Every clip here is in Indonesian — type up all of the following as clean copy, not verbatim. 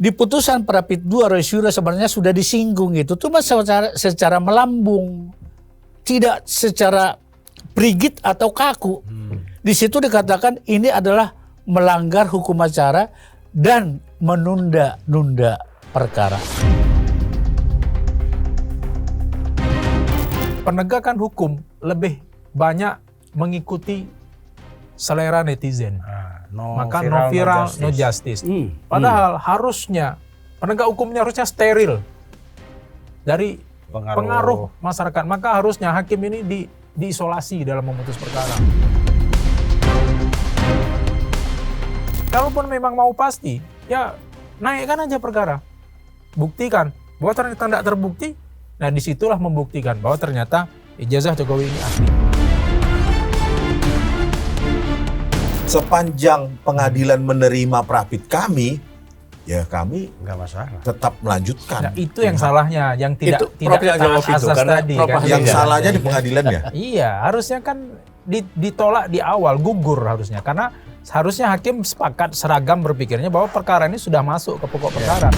di putusan Prapit 2 Roy Suryo sebenarnya sudah disinggung itu, cuma secara melambung, tidak secara prigid atau kaku. Di situ dikatakan ini adalah melanggar hukum acara dan menunda-nunda perkara. Penegakan hukum lebih banyak mengikuti selera netizen. Maka no viral, no justice. Padahal harusnya penegak hukumnya harusnya steril dari pengaruh masyarakat. Maka harusnya hakim ini diisolasi dalam memutus perkara. Kalaupun memang mau pasti, ya naikkan aja perkara. Buktikan bahwa ternyata tidak terbukti. Nah, disitulah membuktikan bahwa ternyata ijazah Jokowi ini asli. Sepanjang pengadilan menerima Prapit kami, ya kami nggak masalah. tetap melanjutkan. Nah, itu yang salahnya, yang tidak Prof yang jawab itu, asas karena tadi. Prof Kan? Yang Iya. salahnya di pengadilan ya. Iya, harusnya kan ditolak di awal, gugur harusnya. Karena harusnya hakim sepakat seragam berpikirnya bahwa perkara ini sudah masuk ke pokok perkara.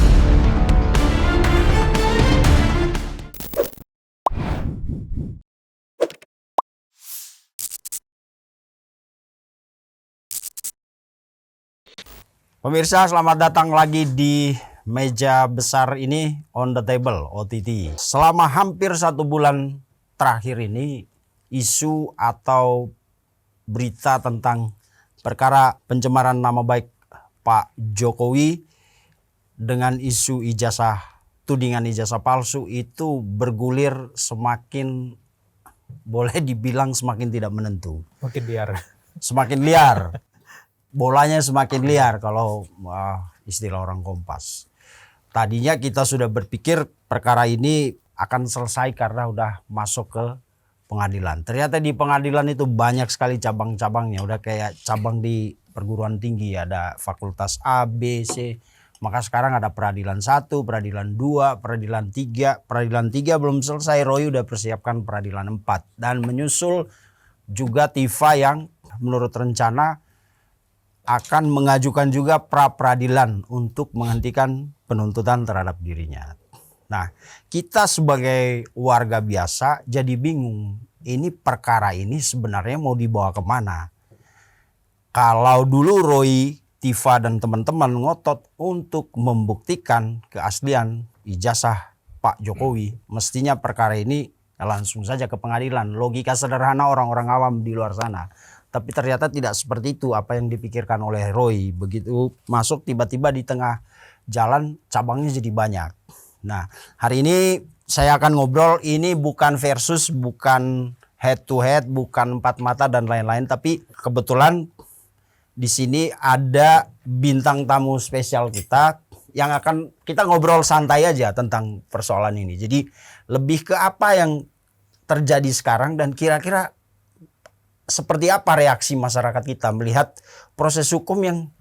Pemirsa, selamat datang lagi di meja besar ini, On The Table, OTT. Selama hampir 1 bulan terakhir ini, isu atau berita tentang perkara pencemaran nama baik Pak Jokowi dengan isu ijazah, tudingan ijazah palsu itu bergulir semakin, boleh dibilang semakin tidak menentu. Mungkin biar. Semakin liar. Bolanya semakin liar kalau istilah orang Kompas. Tadinya kita sudah berpikir perkara ini akan selesai karena udah masuk ke pengadilan. Ternyata di pengadilan itu banyak sekali cabang-cabangnya. Udah kayak cabang di perguruan tinggi, ada fakultas A, B, C. Maka sekarang ada peradilan 1, peradilan 2, peradilan 3. Peradilan 3 belum selesai, Roy udah persiapkan peradilan 4. Dan menyusul juga Tifa yang menurut rencana akan mengajukan juga pra-peradilan untuk menghentikan penuntutan terhadap dirinya. Nah, kita sebagai warga biasa jadi bingung. Ini perkara ini sebenarnya mau dibawa kemana? Kalau dulu Roy, Tifa dan teman-teman ngotot untuk membuktikan keaslian ijazah Pak Jokowi, mestinya perkara ini langsung saja ke pengadilan. Logika sederhana orang-orang awam di luar sana. Tapi ternyata tidak seperti itu apa yang dipikirkan oleh Roy. Begitu masuk tiba-tiba di tengah jalan cabangnya jadi banyak. Nah, hari ini saya akan ngobrol, ini bukan versus, bukan head to head, bukan 4 mata dan lain-lain. Tapi kebetulan di sini ada bintang tamu spesial kita yang akan kita ngobrol santai aja tentang persoalan ini. Jadi lebih ke apa yang terjadi sekarang dan kira-kira seperti apa reaksi masyarakat kita melihat proses hukum yang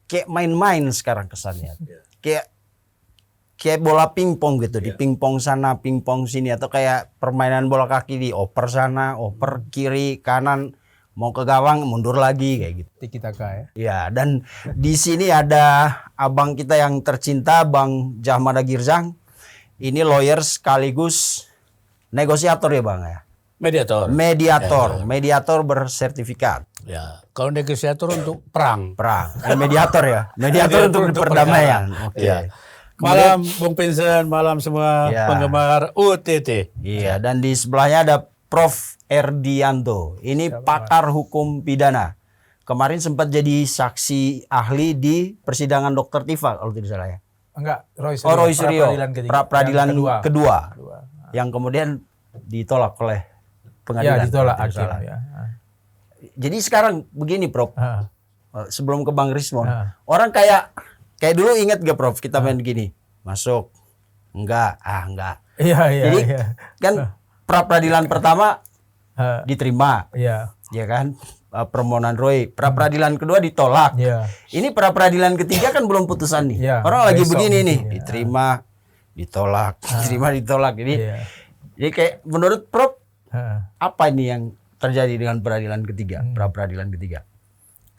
kayak main-main sekarang kesannya. Kayak bola pingpong gitu, di pingpong sana, pingpong sini, atau kayak permainan bola kaki di oper sana, oper kiri, kanan, mau ke gawang, mundur lagi kayak gitu. Tiki-taka ya. Ya, dan di sini ada abang kita yang tercinta, Bang Jahmada Girzang. Ini lawyer sekaligus negosiator ya, Bang ya. Mediator. Mediator bersertifikat. Ya, kalau negosiator untuk perang. Mediator ya. Mediator untuk perdamaian. Oke. Ya. Malam Bung Vincent, malam semua Ya. penggemar UTT. Iya, dan di sebelahnya ada Prof. Erdianto. Ini pakar hukum pidana. Kemarin sempat jadi saksi ahli di persidangan Dr. Tifa kalau tidak salah ya. Enggak, Roy Suryo. Roy Suryo. Pra-peradilan kedua. Kedua. Yang kemudian ditolak oleh Ya, pengadilan. ditolak kalau tidak hakim salah. ya. Jadi sekarang begini, Prof. Sebelum ke Bang Rismon. Orang kayak dulu ingat gak, Prof? Kita main gini. Masuk. Enggak. Iya. Jadi kan pra-peradilan pertama diterima. Iya. Ya kan? Permohonan Roy. Pra-peradilan kedua ditolak. Iya. Ini pra-peradilan ketiga kan belum putusan nih. Iya, Orang lagi besok begini nih. mungkin ya. Diterima, ditolak. Diterima, ditolak. Iya. Jadi kayak menurut Prof, Heeh. apa ini yang terjadi dengan peradilan ketiga, pra-peradilan ketiga?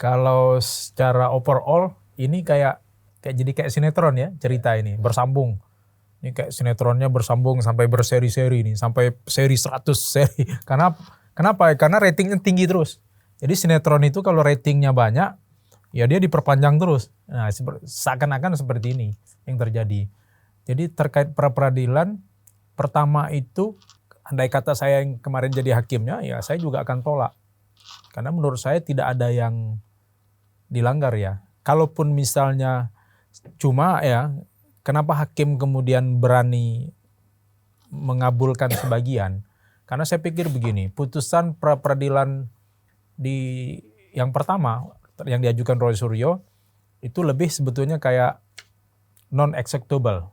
Kalau secara overall ini kayak jadi kayak sinetron ya cerita ini, bersambung. Ini kayak sinetronnya bersambung sampai berseri-seri nih, sampai seri 100 seri. Kenapa? Karena ratingnya tinggi terus. Jadi sinetron itu kalau ratingnya banyak, ya dia diperpanjang terus. Nah, seakan-akan seperti ini yang terjadi. Jadi terkait pra-peradilan, pertama itu, andai kata saya yang kemarin jadi hakimnya, ya saya juga akan tolak. Karena menurut saya tidak ada yang dilanggar ya. Kalaupun misalnya cuma ya, kenapa hakim kemudian berani mengabulkan sebagian? Karena saya pikir begini, putusan pra-peradilan di yang pertama yang diajukan Roy Suryo itu lebih sebetulnya kayak non-executable.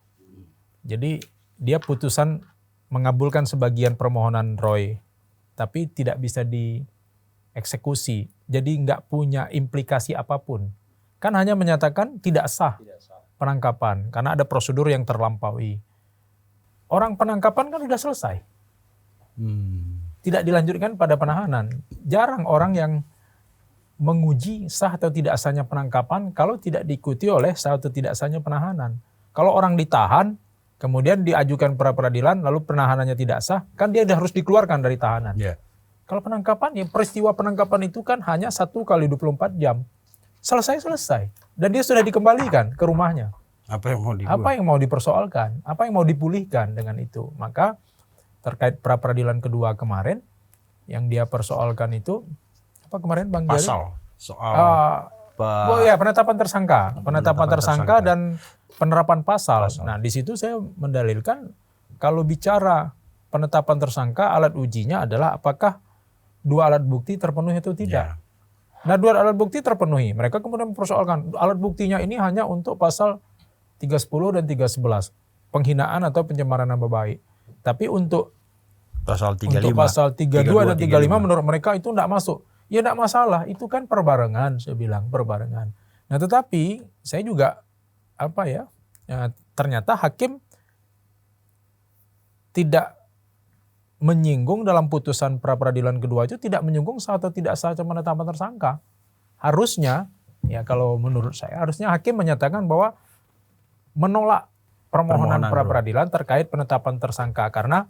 Jadi dia putusan mengabulkan sebagian permohonan Roy, tapi tidak bisa dieksekusi. Jadi nggak punya implikasi apapun. Kan hanya menyatakan tidak sah penangkapan karena ada prosedur yang terlampaui. Orang penangkapan kan sudah selesai. Tidak dilanjutkan pada penahanan. Jarang orang yang menguji sah atau tidak sahnya penangkapan kalau tidak diikuti oleh sah atau tidak sahnya penahanan. Kalau orang ditahan, kemudian diajukan pra-peradilan, lalu penahanannya tidak sah, kan dia harus dikeluarkan dari tahanan. Yeah. Kalau penangkapan, ya peristiwa penangkapan itu kan hanya 1 kali 24 jam. Selesai. Dan dia sudah dikembalikan ke rumahnya. Apa yang mau dipersoalkan? Apa yang mau dipulihkan dengan itu? Maka terkait pra-peradilan kedua kemarin, yang dia persoalkan itu, apa kemarin Bang Jari? pasal soal penetapan tersangka dan penerapan pasal. Nah, di situ saya mendalilkan kalau bicara penetapan tersangka, alat ujinya adalah apakah 2 alat bukti terpenuhi atau tidak. Nah, 2 alat bukti terpenuhi. Mereka kemudian mempersoalkan alat buktinya ini hanya untuk pasal 310 dan 311, penghinaan atau pencemaran nama baik. Tapi untuk pasal 35, untuk pasal 32 dan 35 menurut mereka itu tidak masuk. Ya tidak masalah, itu kan perbarengan, saya bilang perbarengan. Nah, tetapi saya juga ternyata hakim tidak menyinggung dalam putusan pra-peradilan kedua itu, tidak menyinggung sah atau tidak sah penetapan tersangka. Harusnya, ya kalau menurut saya, harusnya hakim menyatakan bahwa menolak permohonan pra-peradilan terkait penetapan tersangka karena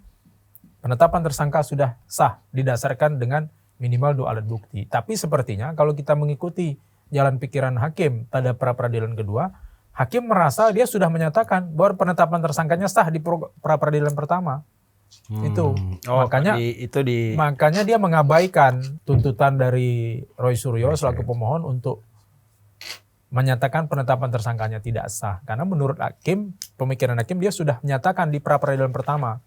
penetapan tersangka sudah sah didasarkan dengan minimal 2 alat bukti. Tapi sepertinya kalau kita mengikuti jalan pikiran hakim pada pra-peradilan kedua, hakim merasa dia sudah menyatakan bahwa penetapan tersangkanya sah di pra-peradilan pertama. Makanya dia mengabaikan tuntutan dari Roy Suryo selaku pemohon untuk menyatakan penetapan tersangkanya tidak sah. Karena menurut hakim, pemikiran hakim dia sudah menyatakan di pra-peradilan pertama.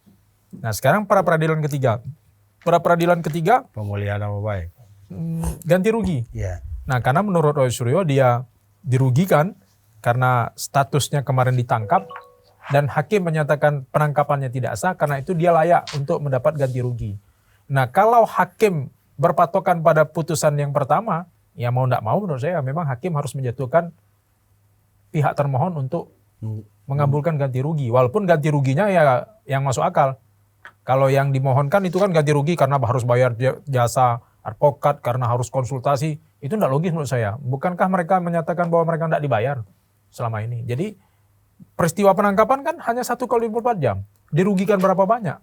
Nah, sekarang pra-peradilan ketiga. Pra-peradilan ketiga pemulihan nama baik. Ganti rugi. Yeah. Nah, karena menurut Roy Suryo dia dirugikan karena statusnya kemarin ditangkap dan hakim menyatakan penangkapannya tidak sah, karena itu dia layak untuk mendapat ganti rugi. Nah, kalau hakim berpatokan pada putusan yang pertama, ya mau tidak mau menurut saya memang hakim harus menjatuhkan pihak termohon untuk mengabulkan ganti rugi. Walaupun ganti ruginya ya yang masuk akal. Kalau yang dimohonkan itu kan ganti rugi karena harus bayar jasa advokat, karena harus konsultasi. Itu tidak logis menurut saya. Bukankah mereka menyatakan bahwa mereka tidak dibayar selama ini? Jadi peristiwa penangkapan kan hanya 1 kali 24 jam. Dirugikan berapa banyak?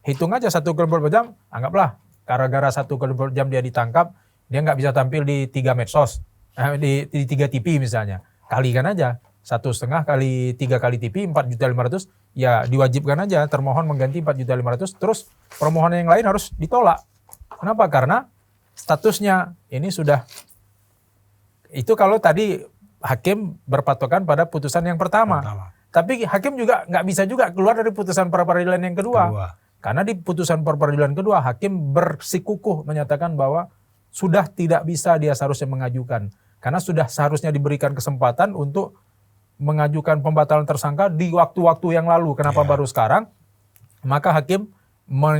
Hitung aja 1 kali 24 jam, anggaplah gara-gara 1 kali 24 jam dia ditangkap, dia nggak bisa tampil di 3 medsos, di 3 TV misalnya. Kalikan aja. 1,5 kali 3 kali TV 4.500.000, ya diwajibkan aja termohon mengganti 4.500.000, terus permohonan yang lain harus ditolak. Kenapa? Karena statusnya ini sudah, itu kalau tadi hakim berpatokan pada putusan yang pertama. Tapi hakim juga nggak bisa juga keluar dari putusan pra-peradilan yang kedua. Karena di putusan pra-peradilan kedua hakim bersikukuh menyatakan bahwa sudah tidak bisa dia seharusnya mengajukan. Karena sudah seharusnya diberikan kesempatan untuk mengajukan pembatalan tersangka di waktu-waktu yang lalu. Kenapa baru sekarang? Maka hakim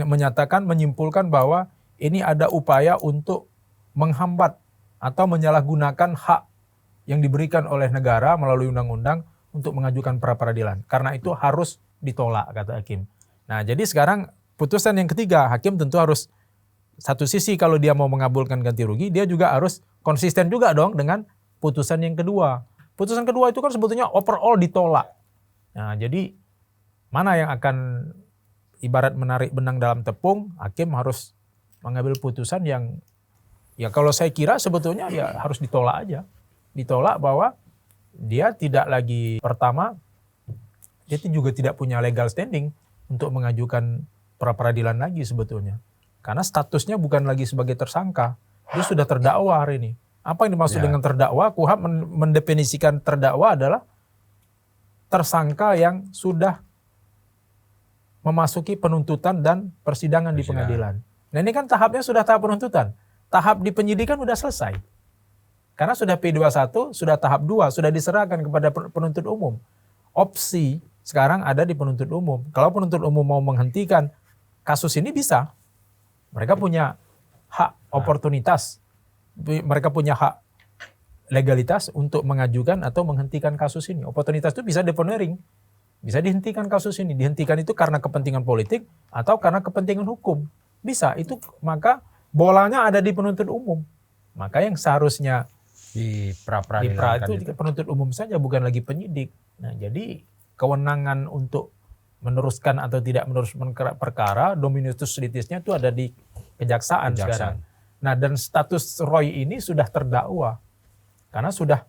menyatakan, menyimpulkan bahwa ini ada upaya untuk menghambat atau menyalahgunakan hak yang diberikan oleh negara melalui undang-undang untuk mengajukan pra-peradilan. Karena itu harus ditolak, kata hakim. Nah, jadi sekarang putusan yang ketiga, hakim tentu harus, satu sisi kalau dia mau mengabulkan ganti rugi, dia juga harus konsisten juga dong dengan putusan yang kedua. Putusan kedua itu kan sebetulnya overall ditolak. Nah, jadi mana yang akan ibarat menarik benang dalam tepung, hakim harus mengambil putusan yang ya kalau saya kira sebetulnya ya harus ditolak aja. Ditolak bahwa dia tidak lagi, pertama dia juga tidak punya legal standing untuk mengajukan pra-peradilan lagi sebetulnya. Karena statusnya bukan lagi sebagai tersangka, dia sudah terdakwa hari ini. Apa yang dimaksud dengan terdakwa? KUHP mendefinisikan terdakwa adalah tersangka yang sudah memasuki penuntutan dan persidangan di pengadilan. Nah ini kan tahapnya sudah tahap penuntutan. Tahap di penyidikan sudah selesai. Karena sudah P21, sudah tahap 2, sudah diserahkan kepada penuntut umum. Opsi sekarang ada di penuntut umum. Kalau penuntut umum mau menghentikan kasus ini bisa. Mereka punya hak oportunitas. Mereka punya hak legalitas untuk mengajukan atau menghentikan kasus ini. Oportunitas itu bisa deponering. Bisa dihentikan kasus ini. Dihentikan itu karena kepentingan politik atau karena kepentingan hukum. Bisa. Itu maka bolanya ada di penuntut umum. Maka yang seharusnya Di pra-peradilan itu penuntut umum saja, bukan lagi penyidik. Nah, jadi kewenangan untuk meneruskan atau tidak meneruskan perkara, dominus litisnya itu ada di kejaksaan sekarang. Nah, dan status Roy ini sudah terdakwa. Karena sudah,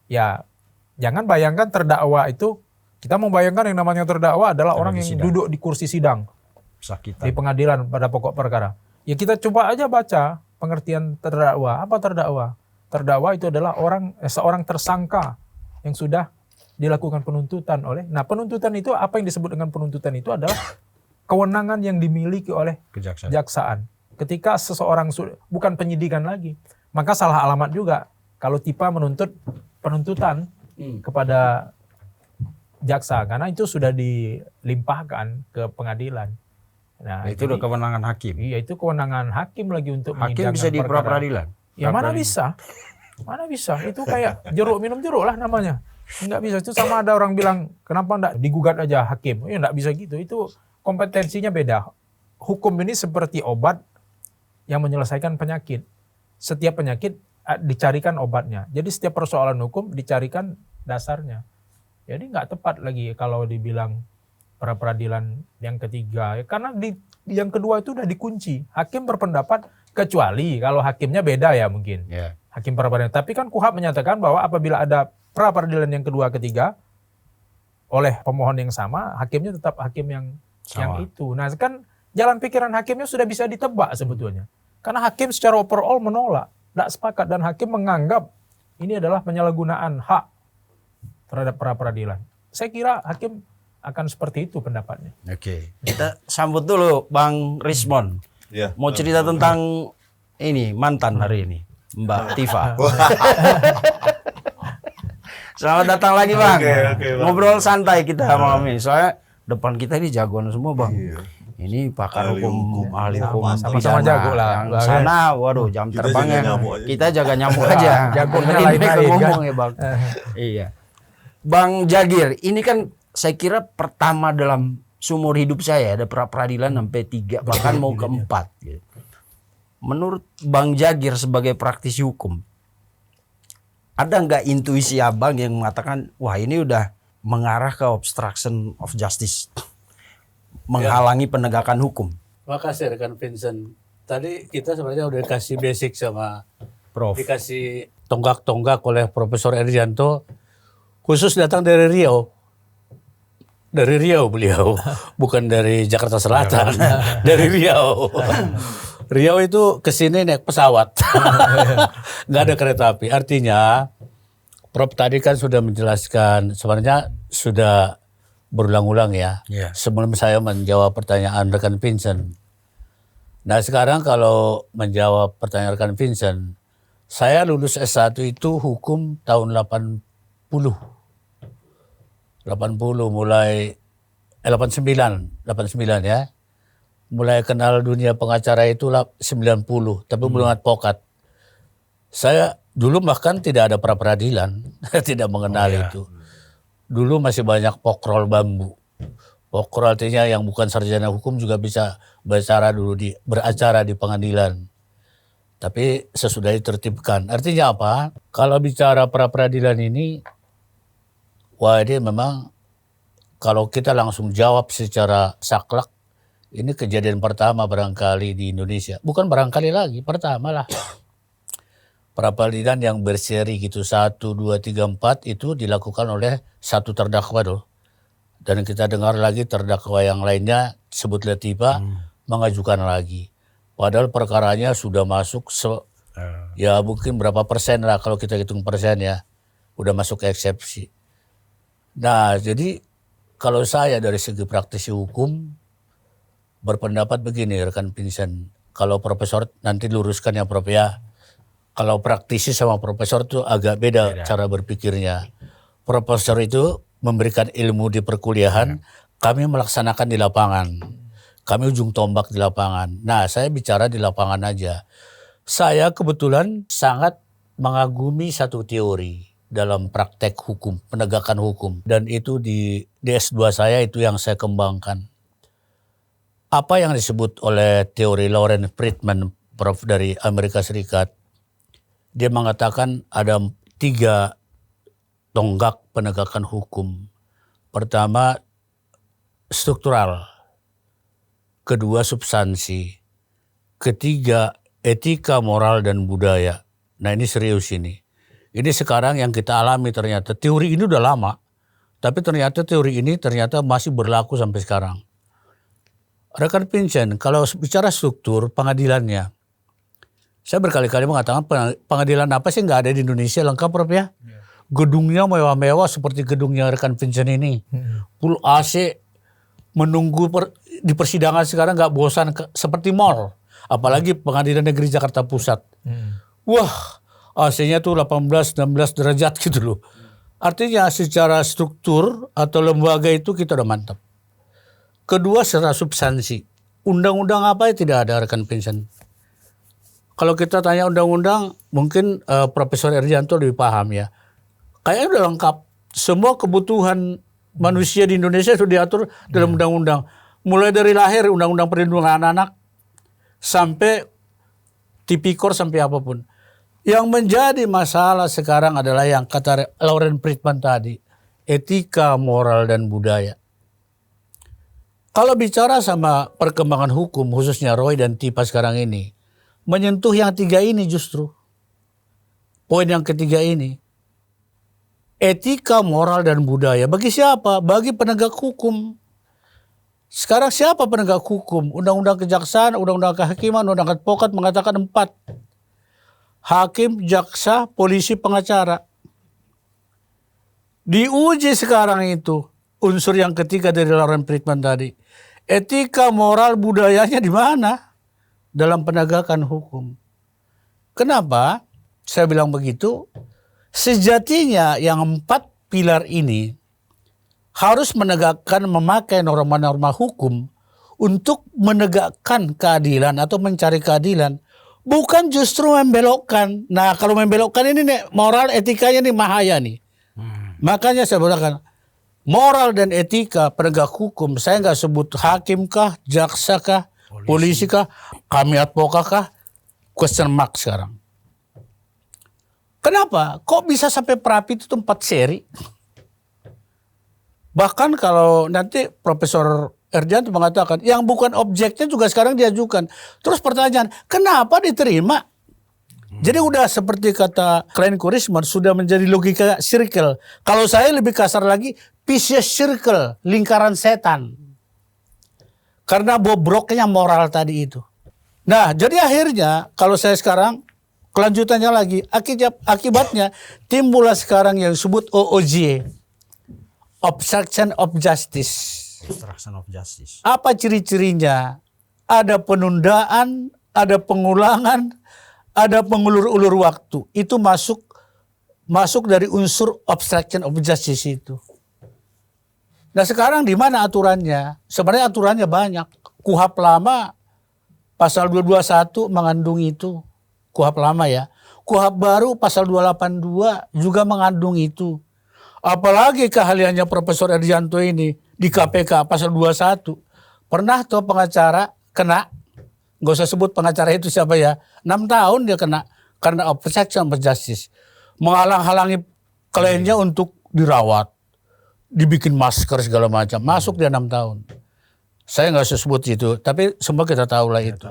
ya jangan bayangkan terdakwa itu, kita membayangkan yang namanya terdakwa adalah orang yang duduk di kursi sidang. Sakitan. Di pengadilan pada pokok perkara. Ya kita coba aja baca pengertian terdakwa. Apa terdakwa? Terdakwa itu adalah seorang tersangka yang sudah dilakukan penuntutan oleh. Nah, penuntutan itu, apa yang disebut dengan penuntutan itu adalah kewenangan yang dimiliki oleh kejaksaan. Ketika seseorang bukan penyidikan lagi, maka salah alamat juga kalau TIPA menuntut penuntutan kepada jaksa, karena itu sudah dilimpahkan ke pengadilan. Nah, itu udah kewenangan hakim. Iya, itu kewenangan hakim lagi untuk hakim bisa di pra-peradilan. Ya mana bisa? Mana bisa? Itu kayak jeruk minum jeruk lah namanya. Enggak bisa. Itu sama ada orang bilang, kenapa enggak digugat aja hakim? Ya enggak bisa gitu. Itu kompetensinya beda. Hukum ini seperti obat yang menyelesaikan penyakit. Setiap penyakit dicarikan obatnya. Jadi setiap persoalan hukum dicarikan dasarnya. Jadi enggak tepat lagi kalau dibilang pra-peradilan yang ketiga. Karena yang kedua itu udah dikunci. Hakim berpendapat, kecuali kalau hakimnya beda ya mungkin. Yeah. Hakim pra-peradilan. Tapi kan KUHP menyatakan bahwa apabila ada pra-peradilan yang kedua ketiga oleh pemohon yang sama, hakimnya tetap hakim yang itu. Nah kan jalan pikiran hakimnya sudah bisa ditebak sebetulnya. Karena hakim secara overall menolak, tidak sepakat, dan hakim menganggap ini adalah penyalahgunaan hak terhadap pra-peradilan. Saya kira hakim akan seperti itu pendapatnya. Oke. Kita sambut dulu Bang Rismon. Ya, mau cerita tentang ini mantan hari ini, Mbak Tifa. Selamat datang lagi Bang. Oke, Bang. Ngobrol santai kita malam ini. Soalnya depan kita ini jagoan semua Bang. Iya. Ini pakar hukum, ahli hukum sama-sama jago lah. Yang sana, waduh jam Kita terbangnya. jaga nyamuk aja. Kita jaga nyamuk aja. Jagonya Ini lain-lain, ngomong kan? ya Bang. Iya. Bang Jagir, ini kan saya kira pertama dalam seumur hidup saya ada pra-peradilan sampai 3 bahkan mau ke 4 gitu. Menurut Bang Jagir sebagai praktisi hukum, ada nggak intuisi abang yang mengatakan wah ini udah mengarah ke obstruction of justice, menghalangi penegakan hukum? Makasih rekan Vincent. Tadi kita sebenarnya udah dikasih basic sama Prof. dikasih tonggak-tonggak oleh Profesor Erdianto, khusus datang dari Riau. Dari Riau beliau, bukan dari Jakarta Selatan, dari Riau. Riau itu kesini naik pesawat, nggak ada kereta api. Artinya, Prof tadi kan sudah menjelaskan, sebenarnya sudah berulang-ulang ya. Yeah. Sebelum saya menjawab pertanyaan rekan Vincent. Nah sekarang kalau menjawab pertanyaan rekan Vincent, saya lulus S1 itu hukum tahun 80 mulai 89 ya. Mulai kenal dunia pengacara itu 90, tapi belum advokat. Saya dulu bahkan tidak ada pra-peradilan, tidak mengenal itu. Dulu masih banyak pokrol bambu. Pokrol artinya yang bukan sarjana hukum juga bisa beracara di pengadilan. Tapi sesudah ditertibkan. Artinya apa? Kalau bicara pra-peradilan ini Wah, ini memang kalau kita langsung jawab secara saklek, ini kejadian pertama barangkali di Indonesia. Bukan barangkali lagi, pertama lah. Peradilan yang berseri gitu, 1, 2, 3, 4 itu dilakukan oleh satu terdakwa tuh. Dan kita dengar lagi terdakwa yang lainnya sebutlah tiba mengajukan lagi. Padahal perkaranya sudah masuk ya mungkin berapa persen lah kalau kita hitung persen ya. Udah masuk eksepsi. Nah, jadi kalau saya dari segi praktisi hukum berpendapat begini rekan Vincent. Kalau profesor nanti luruskan ya Prof ya. Kalau praktisi sama profesor itu agak beda cara berpikirnya. Profesor itu memberikan ilmu di perkuliahan, kami melaksanakan di lapangan. Kami ujung tombak di lapangan. Nah, saya bicara di lapangan aja. Saya kebetulan sangat mengagumi satu teori dalam praktek hukum, penegakan hukum. Dan itu di S2 saya itu yang saya kembangkan. Apa yang disebut oleh teori Lawrence Friedman, Prof dari Amerika Serikat, dia mengatakan ada 3 tonggak penegakan hukum. Pertama, struktural. Kedua, substansi. Ketiga, etika, moral, dan budaya. Nah, ini serius ini. Ini sekarang yang kita alami ternyata. Teori ini udah lama. Tapi ternyata teori ini ternyata masih berlaku sampai sekarang. Rekan Vincent, kalau bicara struktur pengadilannya. Saya berkali-kali mengatakan pengadilan apa sih nggak ada di Indonesia lengkap Prof ya. Gedungnya mewah-mewah seperti gedungnya rekan Vincent ini. Full AC, menunggu di persidangan sekarang nggak bosan seperti mall. Apalagi pengadilan negeri Jakarta Pusat. Wah, AC-nya tuh 18-19 derajat gitu loh. Artinya secara struktur atau lembaga itu kita udah mantap. Kedua secara substansi. Undang-undang apa yang tidak ada rekan Vincent? Kalau kita tanya undang-undang mungkin Profesor Erjanto lebih paham ya. Kayaknya udah lengkap. Semua kebutuhan manusia di Indonesia itu diatur dalam undang-undang. Mulai dari lahir undang-undang perlindungan anak-anak sampai tipikor sampai apapun. Yang menjadi masalah sekarang adalah yang kata Lawrence Friedman tadi, etika, moral, dan budaya. Kalau bicara sama perkembangan hukum, khususnya Roy dan Tipa sekarang ini, menyentuh yang 3 ini justru. Poin yang ketiga ini. Etika, moral, dan budaya. Bagi siapa? Bagi penegak hukum. Sekarang siapa penegak hukum? Undang-undang kejaksaan, undang-undang kehakiman, undang-undang advokat mengatakan 4. Hakim, jaksa, polisi, pengacara. Diuji sekarang itu unsur yang ketiga dari Lawrence Friedman tadi. Etika, moral, budayanya di mana? Dalam penegakan hukum. Kenapa saya bilang begitu? Sejatinya yang 4 pilar ini harus menegakkan, memakai norma-norma hukum untuk menegakkan keadilan atau mencari keadilan. Bukan justru membelokkan. Nah, kalau membelokkan ini nih, moral etikanya nih bahaya nih. Makanya saya bilang moral dan etika penegak hukum, saya nggak sebut hakim kah, jaksa kah, polisi kah, kami advokat kah, question mark sekarang. Kenapa? Kok bisa sampai Prapi itu 4 seri? Bahkan kalau nanti Profesor Erjanto mengatakan yang bukan objeknya juga sekarang diajukan. Terus pertanyaan, kenapa diterima? Jadi udah seperti kata Klein Kurisman, sudah menjadi logika circle. Kalau saya lebih kasar lagi, vicious circle, lingkaran setan. Karena bobroknya moral tadi itu. Nah, jadi akhirnya kalau saya sekarang, kelanjutannya lagi, akibatnya timbullah sekarang yang disebut OOJ. Obstruction of Justice. Obstruction of justice. Apa ciri-cirinya? Ada penundaan, ada pengulangan, ada pengulur-ulur waktu. Itu masuk dari unsur obstruction of justice itu. Nah sekarang di mana aturannya? Sebenarnya aturannya banyak. KUHP lama pasal 221 mengandung itu. KUHP lama ya. KUHP baru pasal 282 juga mengandung itu. Apalagi keahliannya Profesor Erjanto ini di KPK pasal 21. Pernah tuh pengacara kena, nggak usah sebut pengacara itu siapa ya, 6 tahun dia kena karena obstruction of justice. Menghalang-halangi kliennya untuk dirawat. dibikin masker segala macam, masuk dia 6 tahun. Saya nggak sebut itu, tapi semua kita tahu lah itu.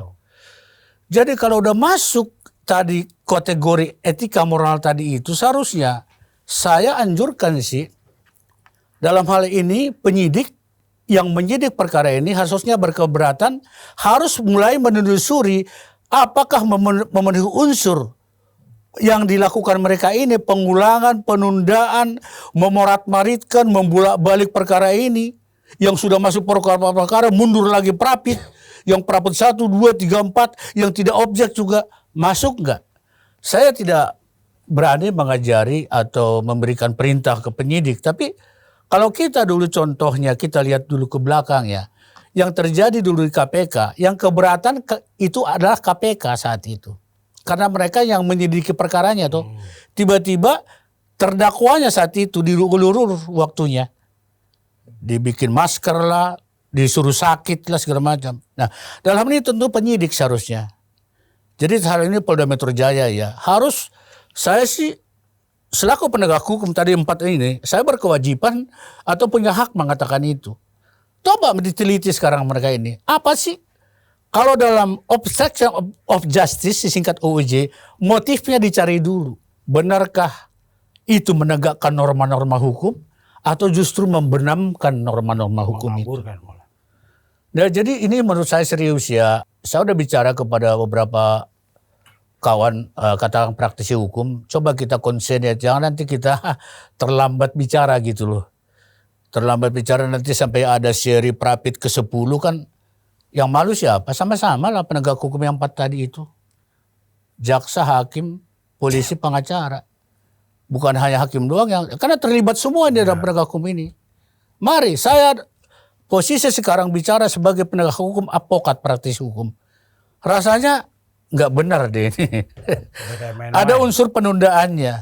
Jadi kalau udah masuk tadi kategori etika moral tadi itu, seharusnya saya anjurkan sih dalam hal ini penyidik yang menyidik perkara ini harusnya berkeberatan, harus mulai menelusuri apakah memenuhi unsur yang dilakukan mereka ini, pengulangan, penundaan, memorat-maritkan, membolak-balik perkara ini, yang sudah masuk perkara mundur lagi prapit, yang prapit 1, 2, 3, 4, yang tidak objek juga masuk nggak? Saya tidak berani mengajari atau memberikan perintah ke penyidik, tapi kalau kita dulu contohnya, kita lihat dulu ke belakang ya, yang terjadi dulu di KPK, yang keberatan itu adalah KPK saat itu. Karena mereka yang menyelidiki perkaranya tuh, tiba-tiba terdakwanya saat itu diulur-ulur waktunya. Dibikin masker lah, disuruh sakit lah segala macam. Nah, dalam ini tentu penyidik seharusnya. Jadi hal ini Polda Metro Jaya ya, harus saya sih selaku penegak hukum tadi 4 ini, saya berkewajiban atau punya hak mengatakan itu. Coba diteliti sekarang mereka ini. Apa sih? Kalau dalam obstruction of justice, disingkat OOJ, motifnya dicari dulu. Benarkah itu menegakkan norma-norma hukum atau justru membenamkan norma-norma hukum itu? Nah, jadi ini menurut saya serius ya. Saya udah bicara kepada beberapa kawan katakan praktisi hukum, coba kita konsen ya, jangan nanti kita terlambat bicara gitu loh. Terlambat bicara nanti sampai ada seri prapit ke-10 kan, yang malu siapa? Sama-sama lah penegak hukum yang 4 tadi itu. Jaksa, hakim, polisi, pengacara. Bukan hanya hakim doang yang, karena terlibat semua di dalam penegak hukum ini. Mari, saya posisi sekarang bicara sebagai penegak hukum, advokat praktisi hukum. Rasanya nggak benar deh ini. Ada unsur penundaannya,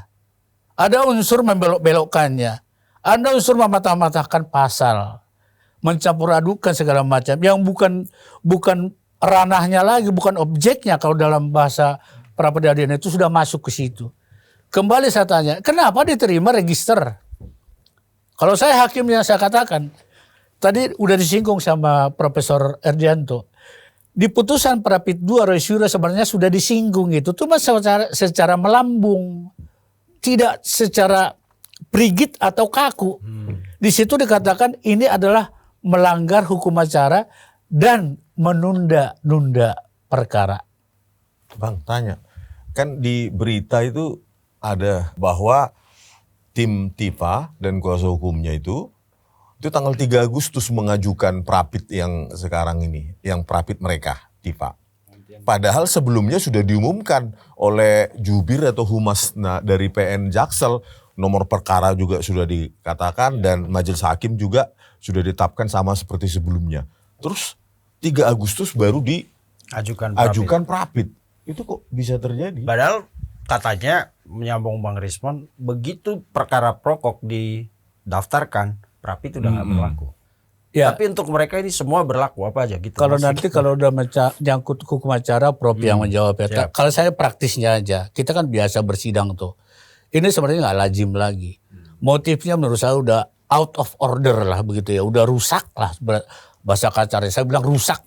ada unsur membelok-belokkannya, ada unsur mematah-matahkan pasal, mencampur adukan segala macam yang bukan ranahnya lagi, bukan objeknya. Kalau dalam bahasa pra-peradilan itu sudah masuk ke situ. Kembali saya tanya, kenapa diterima register? Kalau saya hakimnya, saya katakan, tadi udah disinggung sama Profesor Erdianto, di putusan Prapit 2 Roy Suryo sebenarnya sudah disinggung itu, cuma secara melambung, tidak secara prigit atau kaku. Di situ dikatakan ini adalah melanggar hukum acara dan menunda-nunda perkara. Bang, tanya, kan di berita itu ada bahwa tim TIFA dan kuasa hukumnya itu tanggal 3 Agustus mengajukan prapit yang sekarang ini, yang prapit mereka, TIFA. Padahal sebelumnya sudah diumumkan oleh jubir atau humas dari PN Jaksel, nomor perkara juga sudah dikatakan dan majelis hakim juga sudah ditetapkan sama seperti sebelumnya. Terus 3 Agustus baru diajukan prapit. Itu kok bisa terjadi? Padahal katanya, menyambung Bang Rismon, begitu perkara pokok didaftarkan, prapit udah nggak berlaku. Ya. Tapi untuk mereka ini semua berlaku apa aja gitu. Kalau nanti kalau udah nyangkut hukum acara, Prof yang menjawab ya. Kalau saya praktisnya aja, kita kan biasa bersidang tuh. Ini sebenarnya nggak lazim lagi. Motifnya menurut saya udah out of order lah begitu ya, udah rusak lah bahasa kasarnya. Saya bilang rusak.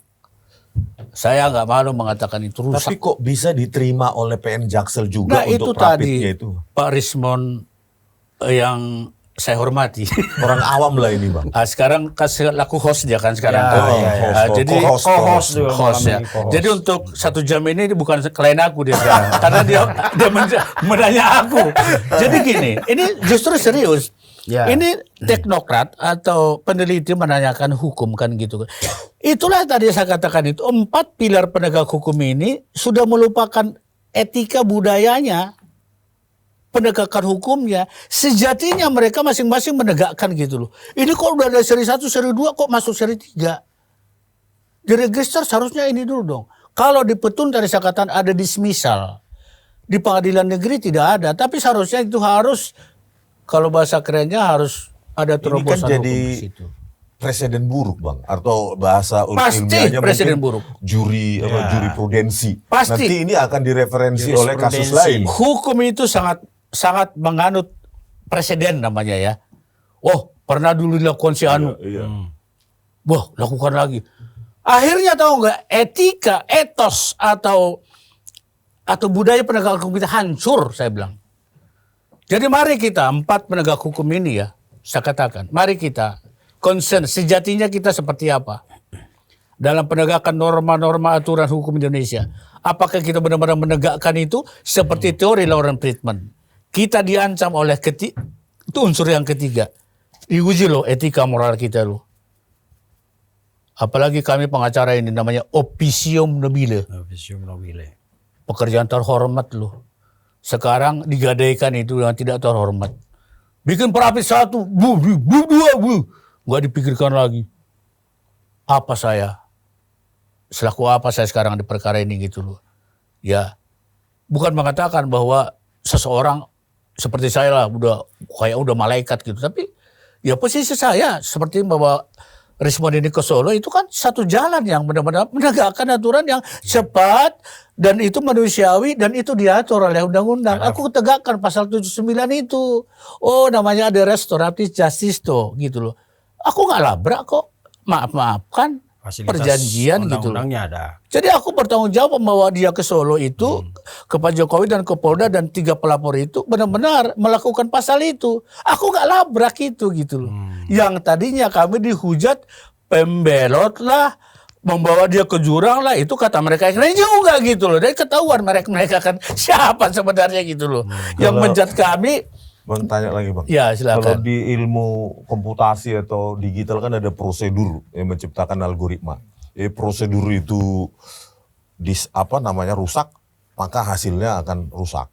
Saya nggak malu mengatakan itu rusak. Tapi kok bisa diterima oleh PN Jaksel juga untuk prapitnya itu? Pak Rismon yang saya hormati. Orang awam lah ini Bang. Sekarang laku host dia kan sekarang. Jadi host ya. Jadi untuk 1 jam ini bukan klien aku dia sekarang. Karena dia menanya aku. Jadi gini, ini justru serius. Ya. Ini teknokrat atau peneliti menanyakan hukum kan gitu. Itulah tadi saya katakan itu 4 pilar penegak hukum ini sudah melupakan etika budayanya, penegakan hukumnya. Sejatinya mereka masing-masing menegakkan gitu loh. Ini kok udah ada seri 1, seri 2 kok masuk seri 3. Di register seharusnya ini dulu dong. Kalau di petun tadi saya katakan ada dismissal. Di pengadilan negeri tidak ada, tapi seharusnya itu harus, kalau bahasa kerennya harus ada terobosan hukum di situ. Presiden buruk Bang, atau bahasa ilmiahnya presiden buruk. Juri jurisprudensi. Pasti. Nanti ini akan direferensi oleh kasus lain. Hukum itu sangat menganut presiden namanya ya. Oh, Pernah dulu dilakukan si Anu. Iya. Wah, lakukan lagi. Akhirnya tahu nggak, etika, etos atau budaya penegak hukum kita hancur, saya bilang. Jadi mari kita 4 penegak hukum ini ya, saya katakan, mari kita concern sejatinya kita seperti apa dalam penegakan norma-norma aturan hukum Indonesia. Apakah kita benar-benar menegakkan itu seperti teori Lawrence Friedman? Kita diancam oleh itu unsur yang ketiga. Diuji loh etika moral kita loh. Apalagi kami pengacara ini namanya officium nobile. Pekerjaan terhormat loh. Sekarang digadaikan itu yang tidak terhormat. Bikin perapis 1, 2, nggak dipikirkan lagi. Apa saya? Selaku apa saya sekarang di perkara ini gitu loh. Ya, bukan mengatakan bahwa seseorang seperti saya lah udah malaikat gitu. Tapi ya posisi saya seperti bahwa Rismond ini ke Solo itu kan satu jalan yang benar-benar menegakkan aturan yang cepat dan itu manusiawi dan itu diatur oleh undang-undang. Aku tegakkan pasal 79 itu. Oh, namanya ada restoratif justice tuh gitu loh. Aku nggak labrak kok. Maaf-maafkan perjanjian gitu loh. Ada. Jadi aku bertanggung jawab membawa dia ke Solo itu ke Pak Jokowi dan ke Polda dan 3 pelapor itu benar-benar melakukan pasal itu. Aku nggak labrak itu gitu loh. Yang tadinya kami dihujat pembelot lah, membawa dia ke jurang lah, itu kata mereka keren juga gitu loh. Dan ketahuan mereka kan siapa sebenarnya gitu loh. Yang menjat kami. Bang, tanya lagi Bang. Ya silakan. Kalau di ilmu komputasi atau digital kan ada prosedur yang menciptakan algoritma. Prosedur itu rusak, maka hasilnya akan rusak.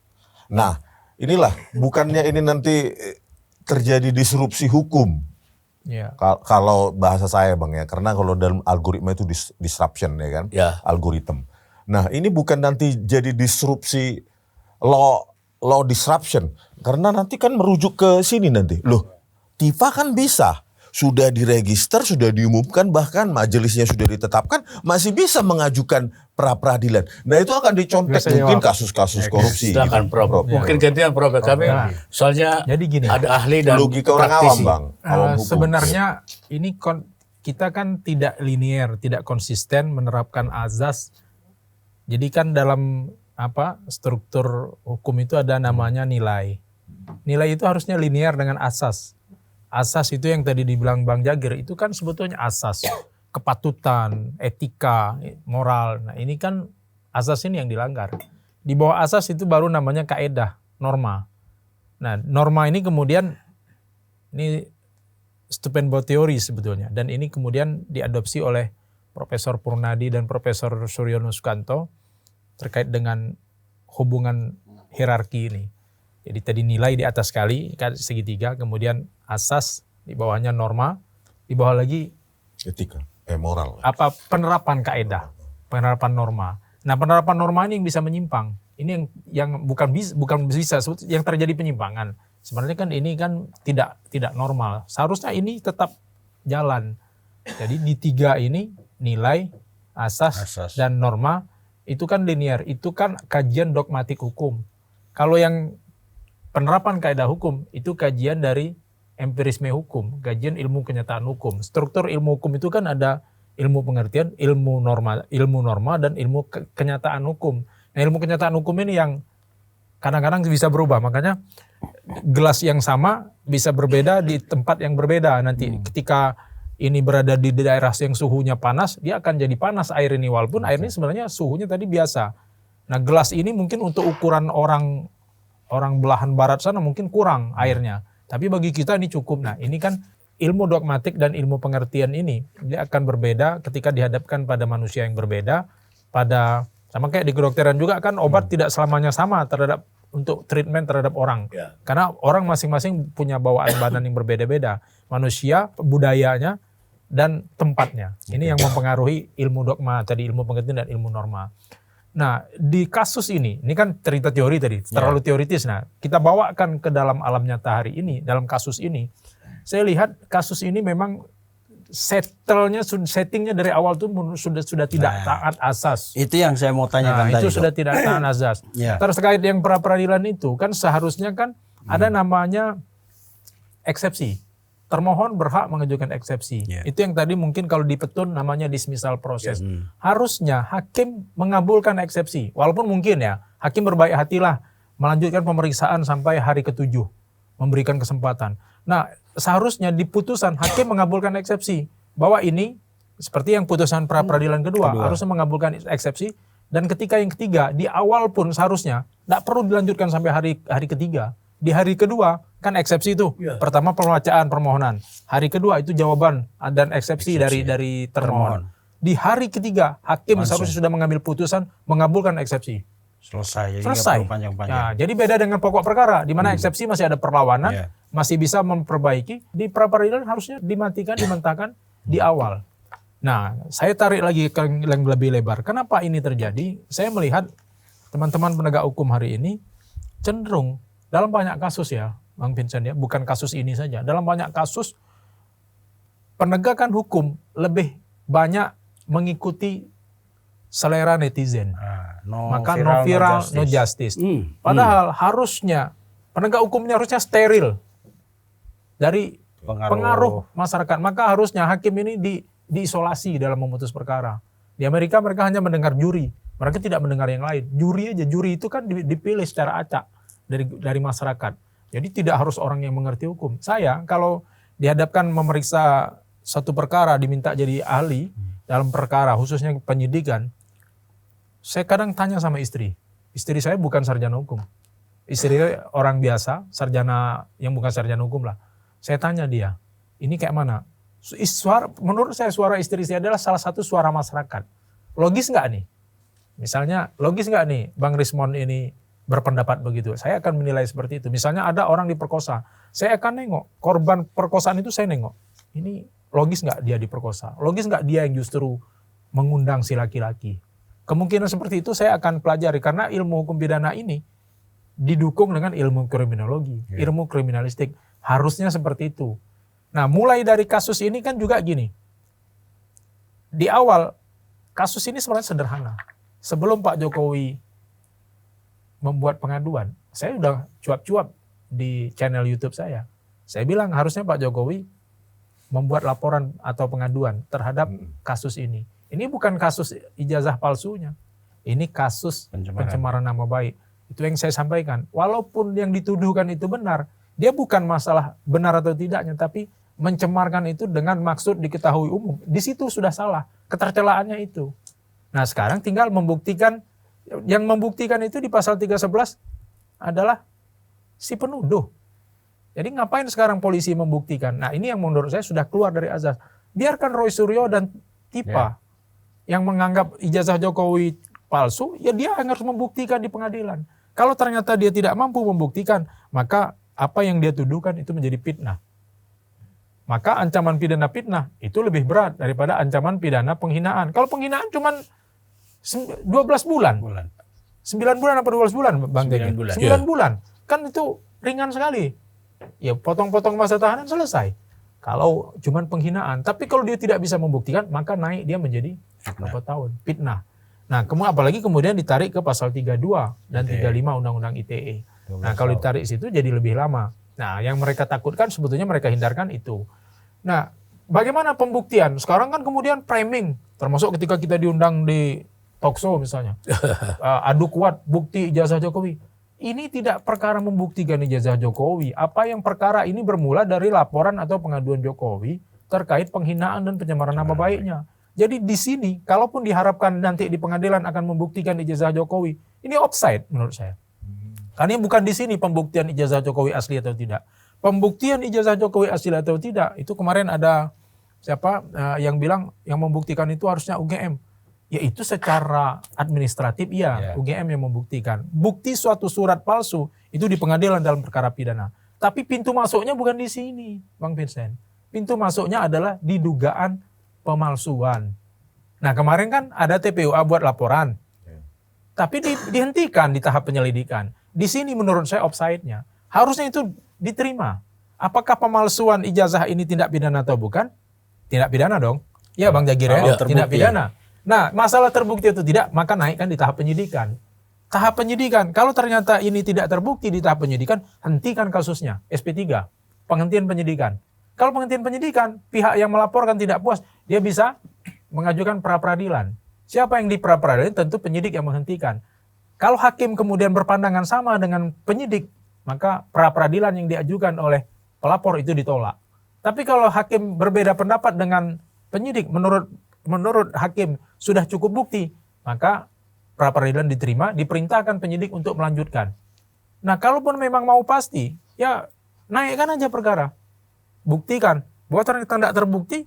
Nah, inilah bukannya ini nanti terjadi disrupsi hukum. Ya. Kalau bahasa saya Bang ya, karena kalau dalam algoritma itu disruption ya kan, algoritma. Nah, ini bukan nanti jadi disrupsi law disruption, karena nanti kan merujuk ke sini nanti. Loh, TIFA kan bisa, sudah diregister, sudah diumumkan, bahkan majelisnya sudah ditetapkan, masih bisa mengajukan pra-peradilan. Nah, itu akan dicontek mungkin kasus-kasus korupsi. Silakan gitu. Prof. Mungkin gantian Prof. Kami soalnya jadi gini, ada ahli dan logika orang awam Bang. Awam hukum. Sebenarnya ini kita kan tidak linear, tidak konsisten menerapkan azas. Jadi kan dalam struktur hukum itu ada namanya nilai. Nilai itu harusnya linear dengan asas. Asas itu yang tadi dibilang Bang Jagir itu kan sebetulnya asas kepatutan, etika, moral. Nah, ini kan asas ini yang dilanggar. Di bawah asas itu baru namanya kaedah, norma. Nah, norma ini kemudian ini stupendo teori sebetulnya, dan ini kemudian diadopsi oleh Profesor Purnadi dan Profesor Suryono Sukanto terkait dengan hubungan hierarki ini. Jadi tadi nilai di atas sekali, segitiga, kemudian asas, di bawahnya norma, di bawah lagi etika, moral. Penerapan kaedah, penerapan norma. Nah, penerapan norma ini yang bisa menyimpang. Ini yang bukan bisa yang terjadi penyimpangan. Sebenarnya kan ini kan tidak normal. Seharusnya ini tetap jalan. Jadi di 3 ini nilai, asas dan norma itu kan linear, itu kan kajian dogmatik hukum. Kalau yang penerapan kaidah hukum itu kajian dari empirisme hukum, kajian ilmu kenyataan hukum. Struktur ilmu hukum itu kan ada ilmu pengertian, ilmu norma dan ilmu kenyataan hukum. Nah, ilmu kenyataan hukum ini yang kadang-kadang bisa berubah, makanya gelas yang sama bisa berbeda di tempat yang berbeda. Nanti ketika ini berada di daerah yang suhunya panas, dia akan jadi panas air ini, walaupun air ini sebenarnya suhunya tadi biasa. Nah, gelas ini mungkin untuk ukuran orang belahan barat sana mungkin kurang airnya, tapi bagi kita ini cukup. Nah, ini kan ilmu dogmatik dan ilmu pengertian ini dia akan berbeda ketika dihadapkan pada manusia yang berbeda. Sama kayak di kedokteran juga kan, obat tidak selamanya sama terhadap untuk treatment terhadap orang. Karena orang masing-masing punya bawaan badan yang berbeda-beda. Manusia, budayanya, dan tempatnya. Ini yang mempengaruhi ilmu dogma tadi, ilmu pengertian dan ilmu norma. Nah, di kasus ini kan cerita teori tadi, terlalu teoritis. Nah, kita bawakan ke dalam alam nyata hari ini, dalam kasus ini. Saya lihat kasus ini memang settingnya dari awal tuh sudah tidak taat asas. Itu yang saya mau tanyakan tadi. Itu sudah tidak taat asas. Terkait yang pra-peradilan itu kan seharusnya kan ada namanya eksepsi. termohon berhak mengajukan eksepsi. Itu yang tadi mungkin kalau di petun namanya dismissal proses. Harusnya hakim mengabulkan eksepsi. Walaupun mungkin ya, hakim berbaik hatilah melanjutkan pemeriksaan sampai hari ke-7. Memberikan kesempatan. Nah, seharusnya di putusan hakim mengabulkan eksepsi. Bahwa ini, seperti yang putusan pra-peradilan kedua, harusnya mengabulkan eksepsi. Dan ketika yang ketiga, di awal pun seharusnya, tidak perlu dilanjutkan sampai hari ketiga. Di hari kedua, kan eksepsi itu. Pertama pembacaan permohonan. Hari kedua itu jawaban dan eksepsi dari termohon. Di hari ketiga, hakim seharusnya sudah mengambil putusan mengabulkan eksepsi. Selesai. Nah, jadi beda dengan pokok perkara, di mana eksepsi masih ada perlawanan, masih bisa memperbaiki. Di pra-peradilan harusnya dimatikan, dimentahkan di awal. Nah, saya tarik lagi ke yang lebih lebar. Kenapa ini terjadi? Saya melihat teman-teman penegak hukum hari ini cenderung dalam banyak kasus ya, Bang Vincent ya, bukan kasus ini saja. Dalam banyak kasus penegakan hukum lebih banyak mengikuti selera netizen. Maka no viral, no justice. Padahal harusnya penegak hukumnya harusnya steril dari pengaruh masyarakat. Maka harusnya hakim ini diisolasi dalam memutus perkara. Di Amerika mereka hanya mendengar juri. Mereka tidak mendengar yang lain. Juri aja, juri itu kan dipilih secara acak dari masyarakat. Jadi tidak harus orang yang mengerti hukum. Saya kalau dihadapkan memeriksa satu perkara diminta jadi ahli dalam perkara khususnya penyidikan, saya kadang tanya sama istri. Istri saya bukan sarjana hukum. Istri saya orang biasa, sarjana yang bukan sarjana hukum lah. Saya tanya dia, ini kayak mana? Menurut saya suara istri saya adalah salah satu suara masyarakat. Logis nggak nih? Misalnya logis nggak nih Bang Rismond ini berpendapat begitu? Saya akan menilai seperti itu. Misalnya ada orang diperkosa, saya akan nengok korban perkosaan itu, saya nengok. Ini logis nggak dia diperkosa? Logis nggak dia yang justru mengundang si laki-laki? Kemungkinan seperti itu saya akan pelajari karena ilmu hukum pidana ini didukung dengan ilmu kriminologi, ilmu kriminalistik. Harusnya seperti itu. Nah, mulai dari kasus ini kan juga gini. Di awal kasus ini sebenarnya sederhana. Sebelum Pak Jokowi membuat pengaduan, saya udah cuap-cuap di channel YouTube saya. Saya bilang harusnya Pak Jokowi membuat laporan atau pengaduan terhadap kasus ini. Ini bukan kasus ijazah palsunya. Ini kasus pencemaran nama baik. Itu yang saya sampaikan. Walaupun yang dituduhkan itu benar, dia bukan masalah benar atau tidaknya, tapi mencemarkan itu dengan maksud diketahui umum. Di situ sudah salah. Ketercelaannya itu. Nah, sekarang tinggal membuktikan. Yang membuktikan itu di pasal 311 adalah si penuduh. Jadi ngapain sekarang polisi membuktikan? Nah, ini yang menurut saya sudah keluar dari azas. Biarkan Roy Suryo dan Tipa yang menganggap ijazah Jokowi palsu, ya dia harus membuktikan di pengadilan. Kalau ternyata dia tidak mampu membuktikan, maka apa yang dia tuduhkan itu menjadi fitnah. Maka ancaman pidana fitnah itu lebih berat daripada ancaman pidana penghinaan. Kalau penghinaan cuma 12 bulan. 9 bulan apa 12 bulan, Bang Tengah? 9 bulan. Kan itu ringan sekali. Ya potong-potong masa tahanan selesai. Kalau cuma penghinaan. Tapi kalau dia tidak bisa membuktikan, maka naik dia menjadi berapa tahun? Fitnah. Nah, apalagi kemudian ditarik ke pasal 32 dan 35 Undang-Undang ITE. Nah, kalau ditarik situ jadi lebih lama. Nah, yang mereka takutkan sebetulnya mereka hindarkan itu. Nah, bagaimana pembuktian? Sekarang kan kemudian framing, termasuk ketika kita diundang di talkshow misalnya. Adu kuat bukti ijazah Jokowi. Ini tidak perkara membuktikan ijazah Jokowi. Apa yang perkara ini bermula dari laporan atau pengaduan Jokowi terkait penghinaan dan pencemaran nama baiknya. Jadi di sini, kalaupun diharapkan nanti di pengadilan akan membuktikan ijazah Jokowi, ini offside menurut saya. Karena bukan di sini pembuktian ijazah Jokowi asli atau tidak. Pembuktian ijazah Jokowi asli atau tidak, itu kemarin ada siapa yang bilang yang membuktikan itu harusnya UGM. Yaitu secara administratif UGM yang membuktikan. Bukti suatu surat palsu itu di pengadilan dalam perkara pidana. Tapi pintu masuknya bukan di sini, Bang Vincent. Pintu masuknya adalah di dugaan pemalsuan. Nah, kemarin kan ada TPUA buat laporan. Tapi dihentikan di tahap penyelidikan. Di sini menurut saya offside-nya. Harusnya itu diterima. Apakah pemalsuan ijazah ini tindak pidana atau bukan? Tindak pidana dong. Ya Bang Jagir ya, tindak pidana. Nah, masalah terbukti atau tidak, maka naikkan di tahap penyidikan. Tahap penyidikan, kalau ternyata ini tidak terbukti di tahap penyidikan, hentikan kasusnya, SP3, penghentian penyidikan. Kalau penghentian penyidikan, pihak yang melaporkan tidak puas, dia bisa mengajukan pra-peradilan. Siapa yang di pra-peradilan? Tentu penyidik yang menghentikan. Kalau hakim kemudian berpandangan sama dengan penyidik, maka pra-peradilan yang diajukan oleh pelapor itu ditolak. Tapi kalau hakim berbeda pendapat dengan penyidik, menurut hakim sudah cukup bukti, maka pra-peradilan diterima, diperintahkan penyidik untuk melanjutkan. Nah, kalaupun memang mau pasti, ya naikkan aja perkara. Buktikan bahwa ternyata tidak terbukti.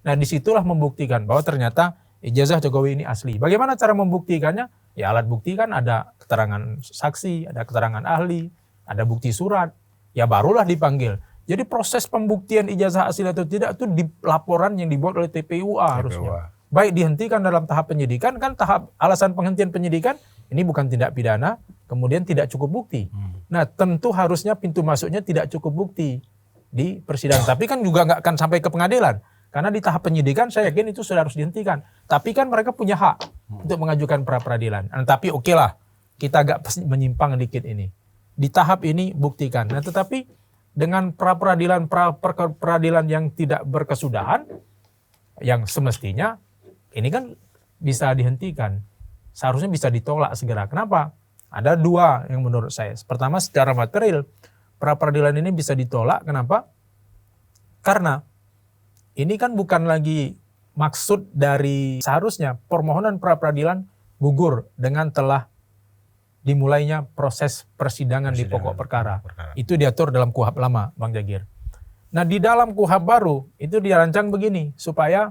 Nah, disitulah membuktikan bahwa ternyata ijazah Jokowi ini asli. Bagaimana cara membuktikannya? Ya alat bukti kan ada keterangan saksi, ada keterangan ahli, ada bukti surat. Ya barulah dipanggil. Jadi proses pembuktian ijazah asli atau tidak itu di laporan yang dibuat oleh TPUA harusnya. Baik dihentikan dalam tahap penyidikan, kan tahap alasan penghentian penyidikan ini bukan tindak pidana, kemudian tidak cukup bukti. Nah, tentu harusnya pintu masuknya tidak cukup bukti di persidangan. Tapi kan juga nggak akan sampai ke pengadilan. Karena di tahap penyidikan saya yakin itu sudah harus dihentikan. Tapi kan mereka punya hak untuk mengajukan pra-peradilan. Nah, tapi oke lah, kita agak menyimpang dikit ini. Di tahap ini buktikan. Nah, tetapi dengan pra-peradilan yang tidak berkesudahan, yang semestinya ini kan bisa dihentikan. Seharusnya bisa ditolak segera. Kenapa? Ada dua yang menurut saya. Pertama, secara material, pra-peradilan ini bisa ditolak. Kenapa? Karena ini kan bukan lagi maksud dari seharusnya permohonan pra-peradilan gugur dengan telah dimulainya proses persidangan di pokok perkara. Itu diatur dalam KUHP lama, Bang Jagir. Nah, di dalam KUHP baru itu dirancang begini supaya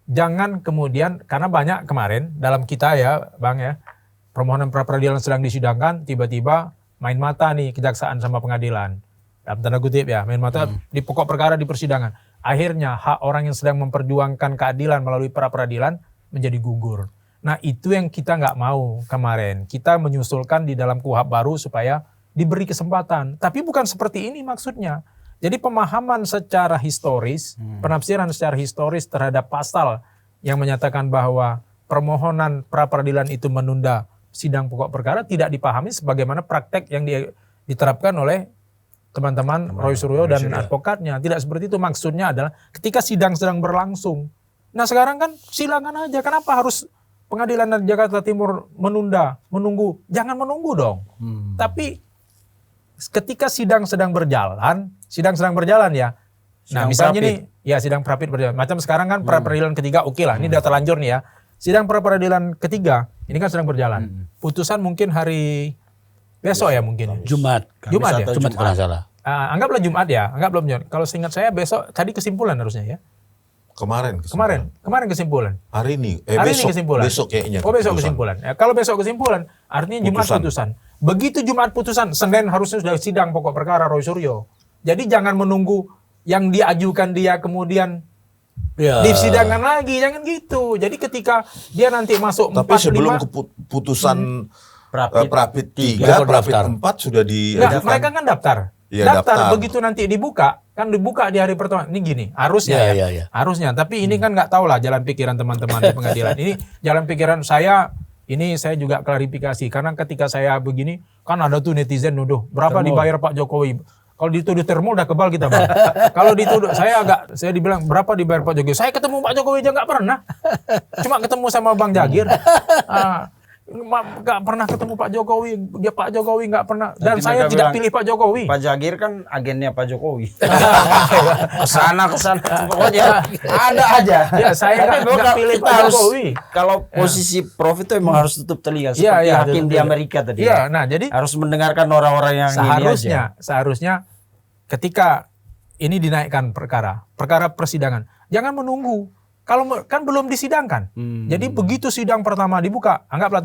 jangan kemudian, karena banyak kemarin dalam kita ya Bang ya, permohonan pra-peradilan sedang disidangkan, tiba-tiba main mata nih kejaksaan sama pengadilan. Dalam tanda kutip ya, main mata di pokok perkara di persidangan. Akhirnya hak orang yang sedang memperjuangkan keadilan melalui pra-peradilan menjadi gugur. Nah, itu yang kita nggak mau kemarin. Kita menyusulkan di dalam KUHP baru supaya diberi kesempatan. Tapi bukan seperti ini maksudnya. Jadi pemahaman secara historis, penafsiran secara historis terhadap pasal yang menyatakan bahwa permohonan pra-peradilan itu menunda sidang pokok perkara tidak dipahami sebagaimana praktek yang diterapkan oleh teman-teman Roy Suryo dan advokatnya. Tidak seperti itu. Maksudnya adalah ketika sidang sedang berlangsung. Nah, sekarang kan silakan aja. Kenapa harus Pengadilan Jakarta Timur menunggu? Jangan menunggu dong. Tapi ketika sidang sedang berjalan ya. Nah, misalnya nih, ya sidang pra-pid berjalan. Macam sekarang kan pra-peradilan ketiga, oke lah, ini udah terlanjur nih ya. Sidang pra-peradilan ketiga, ini kan sedang berjalan. Putusan mungkin hari besok ya mungkin. Jumat ya? Jumat kalau nggak salah. Anggaplah Jumat ya, Kalau seingat saya besok, tadi kesimpulan harusnya ya. Kemarin kesimpulan. Hari ini besok kesimpulan. Besok kayaknya. Besok kesimpulan. Ya, kalau besok kesimpulan, artinya Jumat putusan. Begitu Jumat putusan, Senin harusnya sudah sidang pokok perkara Roy Suryo. Jadi jangan menunggu yang diajukan dia kemudian disidangkan lagi, jangan gitu. Jadi ketika dia nanti masuk 4, tapi sebelum keputusan pra-pid 3, pra-pid 4 sudah diajukan. Mereka kan daftar. Ya, daftar. Begitu nanti dibuka di hari pertama. Ini gini, harusnya harusnya. Tapi ini kan nggak tahu lah jalan pikiran teman-teman di pengadilan. Ini jalan pikiran saya. Ini saya juga klarifikasi karena ketika saya begini kan ada tuh netizen nuduh berapa dibayar Pak Jokowi. Kalau dituduh termol udah kebal kita Bang. Kalau dituduh saya dibilang berapa dibayar Pak Jokowi. Saya ketemu Pak Jokowi aja nggak pernah. Cuma ketemu sama Bang Jagir. Nggak pernah ketemu Pak Jokowi, Pak Jokowi nggak pernah, dan nanti saya tidak pilih Pak Jokowi. Pak Jagir kan agennya Pak Jokowi. kesana pokoknya ada aja. Ya saya nggak pilih Pak Jokowi. Kalau posisi Prof itu emang harus tutup telinga seperti hakim di Amerika tadi. Iya, nah jadi harus mendengarkan orang-orang yang seharusnya ketika ini dinaikkan perkara persidangan, jangan menunggu. Kalau kan belum disidangkan. Jadi begitu sidang pertama dibuka, anggaplah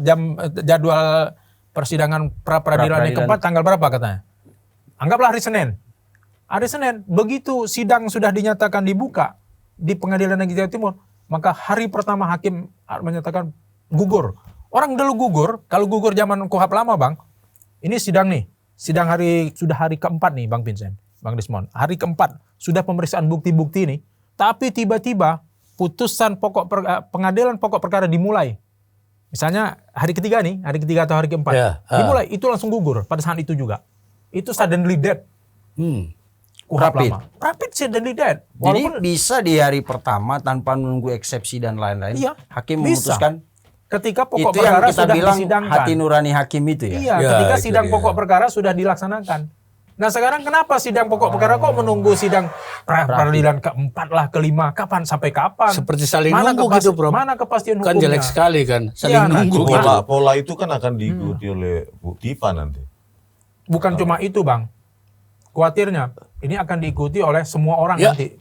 jadwal persidangan pra-peradilan yang keempat tanggal berapa katanya? Anggaplah hari Senin. Hari Senin, begitu sidang sudah dinyatakan dibuka di Pengadilan Negeri Jawa Timur, maka hari pertama hakim menyatakan gugur. Orang dulu gugur, kalau gugur zaman KUHP lama Bang, ini sidang nih, sudah hari keempat nih Bang Vincent, Bang Desmond. Hari keempat, sudah pemeriksaan bukti-bukti nih, tapi tiba-tiba putusan pengadilan pokok perkara dimulai. Misalnya hari ketiga atau hari keempat. Dimulai, itu langsung gugur pada saat itu juga. Itu suddenly dead. kuhap Rapid. lama. Rapid kandidat. Jadi bisa di hari pertama tanpa menunggu eksepsi dan lain-lain. Iya, hakim bisa. memutuskan. Ketika pokok Itu yang perkara kita sudah bilang disidangkan. hati nurani hakim itu ya. Iya, Ya, ketika itu sidang dia. pokok perkara sudah dilaksanakan. Nah sekarang kenapa sidang pokok perkara kok menunggu sidang peradilan keempat lah, kelima? Kapan sampai kapan? Seperti saling nunggu gitu, Prof. Mana kepastian Kan hukumnya? jelek sekali kan, saling Iya, nunggu nanti gitu. Pola itu kan akan diikuti oleh Bu Tipa nanti. Bukan cuma itu Bang. Khawatirnya ini akan diikuti oleh semua orang Ya. nanti.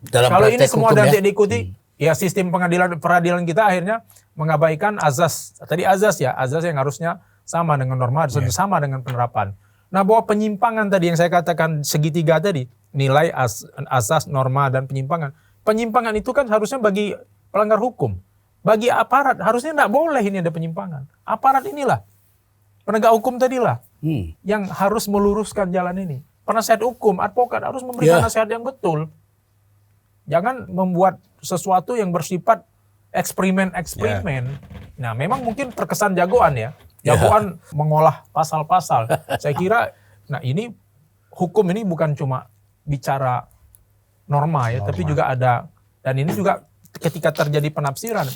Dalam Kalau ini praktek semua hukum nanti ya. diikuti, ya sistem peradilan kita akhirnya mengabaikan azas. Tadi azas ya, azas yang harusnya sama dengan norma, sama dengan penerapan. Nah bahwa penyimpangan tadi yang saya katakan segitiga tadi, nilai asas, norma, dan penyimpangan. Penyimpangan itu kan harusnya bagi pelanggar hukum. Bagi aparat harusnya tidak boleh ini ada penyimpangan. Aparat inilah, penegak hukum tadilah yang harus meluruskan jalan ini. Penasihat hukum, advokat harus memberikan Ya. nasihat yang betul. Jangan membuat sesuatu yang bersifat eksperimen. Nah memang mungkin terkesan jagoan ya. Jagoan mengolah pasal-pasal. Saya kira, nah ini hukum ini bukan cuma bicara norma ya, tapi juga ada, dan ini juga ketika terjadi penafsiran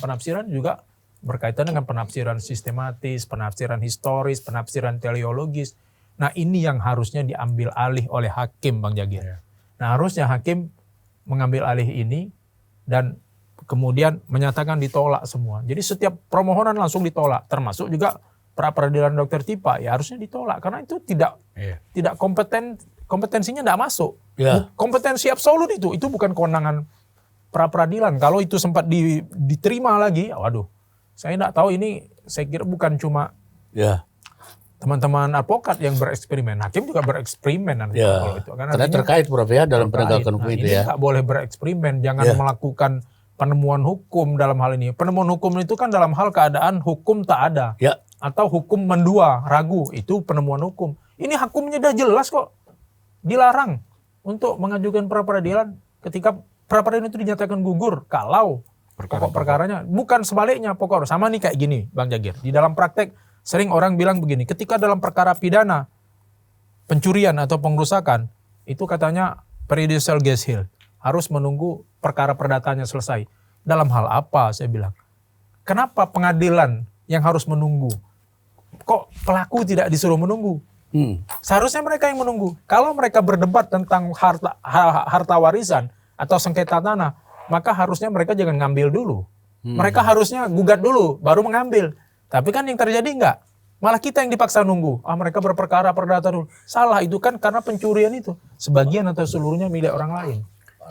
juga berkaitan dengan penafsiran sistematis, penafsiran historis, penafsiran teleologis. Nah ini yang harusnya diambil alih oleh hakim, Bang Jagir. Nah harusnya hakim mengambil alih ini dan kemudian menyatakan ditolak semua. Jadi setiap permohonan langsung ditolak, termasuk juga pra peradilan Dr. Tipa ya harusnya ditolak karena itu tidak kompetensinya tidak masuk. Ya. Kompetensi absolut itu bukan kewenangan pra peradilan. Kalau itu sempat diterima lagi, waduh, saya tidak tahu ini. Saya kira bukan cuma Ya. teman-teman advokat yang bereksperimen, hakim juga bereksperimen nanti Ya. kalau itu. Kan Karena artinya terkait Prof ya dalam terkait. penegakan hukum Nah, itu ini ya. nggak boleh bereksperimen, jangan melakukan penemuan hukum dalam hal ini. Penemuan hukum itu kan dalam hal keadaan hukum tak ada. Ya. Atau hukum mendua, ragu, itu penemuan hukum. Ini hukumnya udah jelas kok. Dilarang untuk mengajukan pra peradilan ketika pra peradilan itu dinyatakan gugur kalau pokok perkaranya. Bukan sebaliknya pokok. Sama nih kayak gini Bang Jagir. Di dalam praktek sering orang bilang begini, ketika dalam perkara pidana pencurian atau pengrusakan, itu katanya prejudicial geshil, harus menunggu perkara perdatanya selesai. Dalam hal apa saya bilang? Kenapa pengadilan yang harus menunggu? Kok pelaku tidak disuruh menunggu? Seharusnya mereka yang menunggu. Kalau mereka berdebat tentang harta warisan atau sengketa tanah, maka harusnya mereka jangan ngambil dulu. Mereka harusnya gugat dulu, baru mengambil. Tapi kan yang terjadi enggak. Malah kita yang dipaksa nunggu. Mereka berperkara perdata dulu. Salah, itu kan karena pencurian itu. Sebagian atau seluruhnya milik orang lain.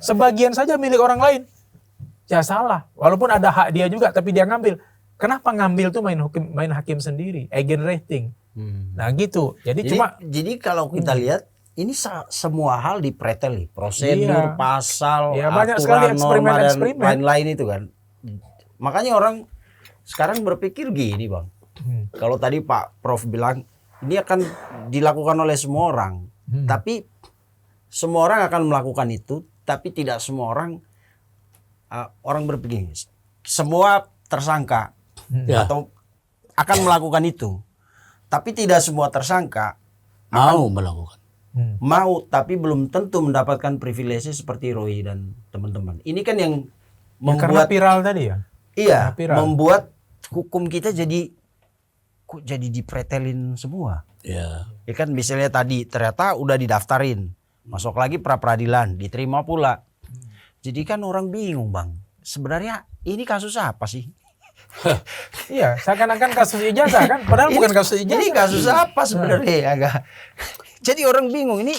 Sebagian saja milik orang lain. Ya salah. Walaupun ada hak dia juga, tapi dia ngambil. Kenapa ngambil tuh main hakim sendiri, agent rating. Nah gitu. Jadi Kalau kita lihat ini semua hal dipreteli, prosedur, Iya. pasal, Ya, banyak sekali aturan, norma dan eksperimen. lain-lain itu kan. Makanya orang sekarang berpikir gini, Bang. Kalau tadi Pak Prof bilang ini akan dilakukan oleh semua orang, tapi semua orang akan melakukan itu, tapi tidak semua orang berpikir semua tersangka Ya. atau akan melakukan itu, tapi tidak semua tersangka Mau melakukan. mau, tapi belum tentu mendapatkan privilege seperti Roy dan teman-teman. Ini kan yang karena membuat viral tadi ya. iya, karena viral. membuat hukum kita jadi dipretelin semua. Ya. Ya kan misalnya tadi ternyata udah didaftarin, masuk lagi pra peradilan, diterima pula. Jadi kan orang bingung, Bang. Sebenarnya ini kasus apa sih? Iya, seakan-akan kasus ijazah kan, padahal bukan kasus ijazah. Ini kasus apa sebenarnya? Agak. Jadi orang bingung ini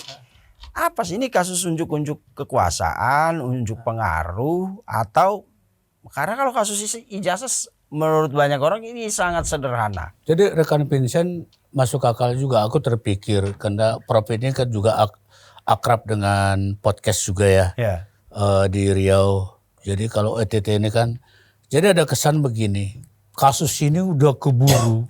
apa sih, ini kasus unjuk-unjuk kekuasaan, unjuk pengaruh, atau karena kalau kasus ijazah menurut banyak orang ini sangat sederhana. Jadi rekan Vincent masuk akal juga. Aku terpikir karena Prof ini kan juga akrab dengan podcast juga ya. Ya. Di Riau. Jadi kalau ETT ini kan, jadi ada kesan begini, kasus ini udah keburu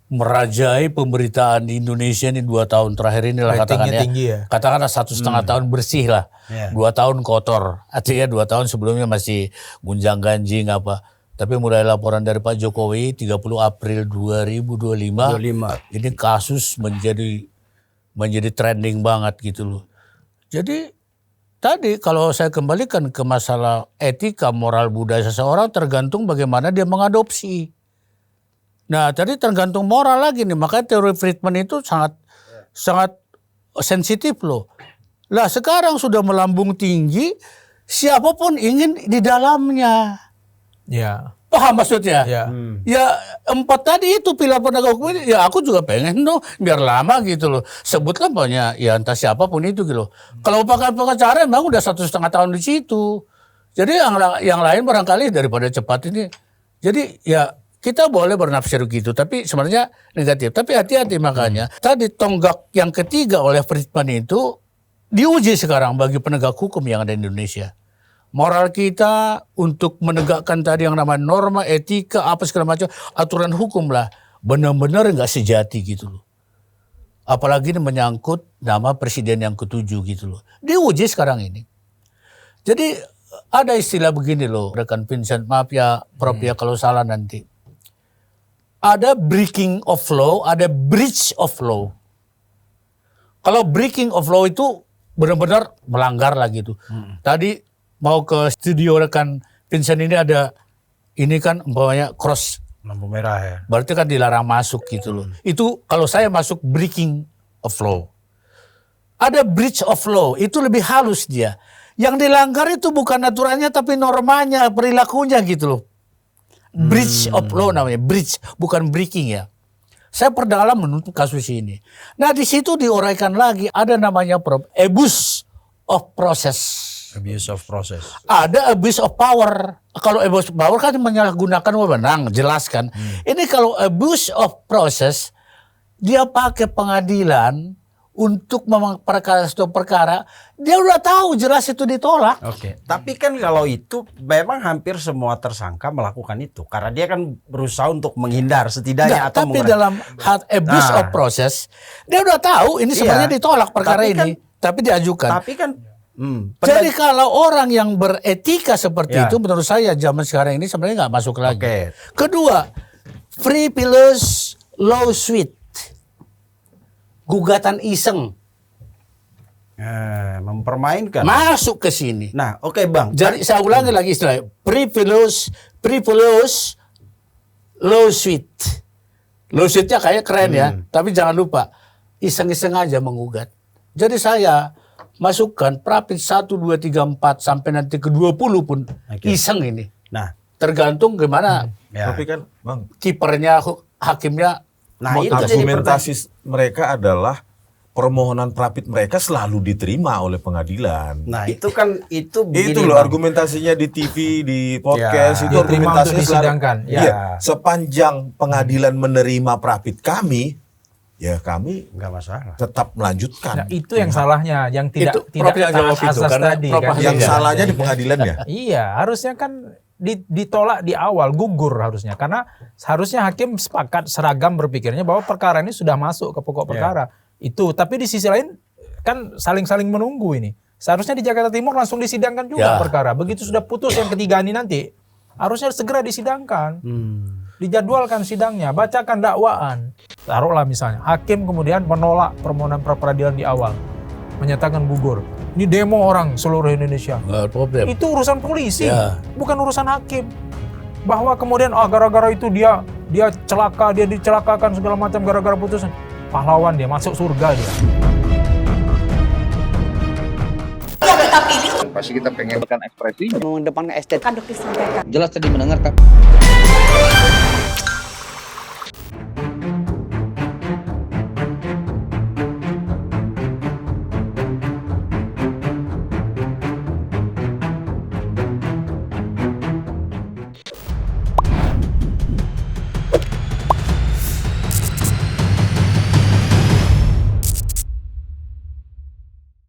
merajai pemberitaan di Indonesia ini 2 tahun terakhir ini lah katakan Ratingnya ya. tinggi ya. Katakanlah 1,5 tahun bersih lah, Ya. 2 tahun kotor. Artinya 2 tahun sebelumnya masih gunjang ganjing apa. Tapi mulai laporan dari Pak Jokowi 30 April 2025, ini kasus menjadi trending banget gitu loh. Jadi tadi kalau saya kembalikan ke masalah etika, moral, budaya seseorang tergantung bagaimana dia mengadopsi. Nah tadi tergantung moral lagi nih, makanya teori Friedman itu sangat sensitif loh. Lah sekarang sudah melambung tinggi, siapapun ingin di dalamnya. Ya. Paham maksudnya? Ya. Ya 4 tadi itu pilar penegak hukum ini, ya aku juga pengen dong biar lama gitu loh. Sebutlah banyak, ya entah siapapun itu gitu loh. Kalau pengacara memang udah 1,5 tahun di situ. Jadi yang lain barangkali daripada cepat ini. Jadi ya kita boleh bernafsir gitu, tapi sebenarnya negatif. Tapi hati-hati makanya. Tadi tonggak yang ketiga oleh Friedman itu diuji sekarang bagi penegak hukum yang ada di Indonesia. Moral kita untuk menegakkan tadi yang namanya norma, etika, apa segala macam, aturan hukum lah. Benar-benar nggak sejati gitu loh. Apalagi ini menyangkut nama presiden yang ke-7 gitu loh. Diuji sekarang ini. Jadi ada istilah begini loh, rekan Vincent, maaf ya Prof ya kalau salah nanti. Ada breaking of law, ada breach of law. Kalau breaking of law itu benar-benar melanggar lah gitu. Tadi mau ke studio rekan Vincent ini ada, ini kan umpamanya cross. Lampu merah ya. Berarti kan dilarang masuk gitu loh. Itu kalau saya masuk breaking of law. Ada breach of law, itu lebih halus dia. Yang dilanggar itu bukan aturannya tapi normanya, perilakunya gitu loh. Breach of law namanya, breach, bukan breaking ya. Saya perdalam menuntut kasus ini. Nah di situ diuraikan lagi, ada namanya abuse of process. Abuse of process. Ada abuse of power. Kalau abuse of power kan menyalahgunakan wewenang, jelas kan. Ini kalau abuse of process, dia pakai pengadilan untuk memperkara suatu perkara, dia udah tahu jelas itu ditolak. Oke. Tapi kan kalau itu memang hampir semua tersangka melakukan itu karena dia kan berusaha untuk menghindar setidaknya Nggak, atau tapi dalam hal abuse of process, dia udah tahu ini sebenarnya ditolak perkara Tapi ini, tapi diajukan. Tapi kan Jadi kalau orang yang beretika seperti Ya. itu, menurut saya zaman sekarang ini sebenarnya nggak masuk lagi. Oke. Kedua, frivolous lawsuit, gugatan iseng, mempermainkan. masuk ke sini. Nah, oke Bang. Jadi saya ulangi lagi istilahnya, frivolous lawsuit. Lawsuitnya kayak keren ya, tapi jangan lupa iseng-iseng aja menggugat. Jadi saya masukkan Prapit 1, 2, 3, 4 sampai nanti ke 20 pun iseng ini. Nah, Tergantung gimana ya. Tapi kan Bang, kipernya, hakimnya. Nah, mau itu tegas. jadi argumentasi mereka adalah permohonan Prapit mereka selalu diterima oleh pengadilan. Nah, itu kan itu begini, Itu loh Bang. argumentasinya di TV, di podcast, Ya, itu diterima argumentasinya untuk disidangkan. Iya, Ya. sepanjang pengadilan menerima Prapit kami, ya kami Enggak masalah. tetap melanjutkan. Nah, itu yang salahnya, yang tidak Itu Prof yang taat jawab itu, asas karena tadi Prof kan. ahli. Yang Iya. salahnya di pengadilan ya. Iya, harusnya kan ditolak di awal, gugur harusnya. Karena harusnya hakim sepakat seragam berpikirnya bahwa perkara ini sudah masuk ke pokok perkara. Itu, tapi di sisi lain kan saling-saling menunggu ini. Seharusnya di Jakarta Timur langsung disidangkan juga perkara. Begitu sudah putus yang ketiga ini nanti, harusnya segera disidangkan. Dijadwalkan sidangnya, bacakan dakwaan. Taruhlah misalnya, hakim kemudian menolak permohonan pra-peradilan di awal. Menyatakan gugur. Ini demo orang seluruh Indonesia. Nggak problem. Itu urusan polisi, Ya. bukan urusan hakim. Bahwa kemudian gara-gara itu dia celaka, dia dicelakakan segala macam gara-gara putusan. Pahlawan dia, masuk surga dia. Pasti kita pengen ekspresi mengedepankan estetika. jelas tadi mendengarkan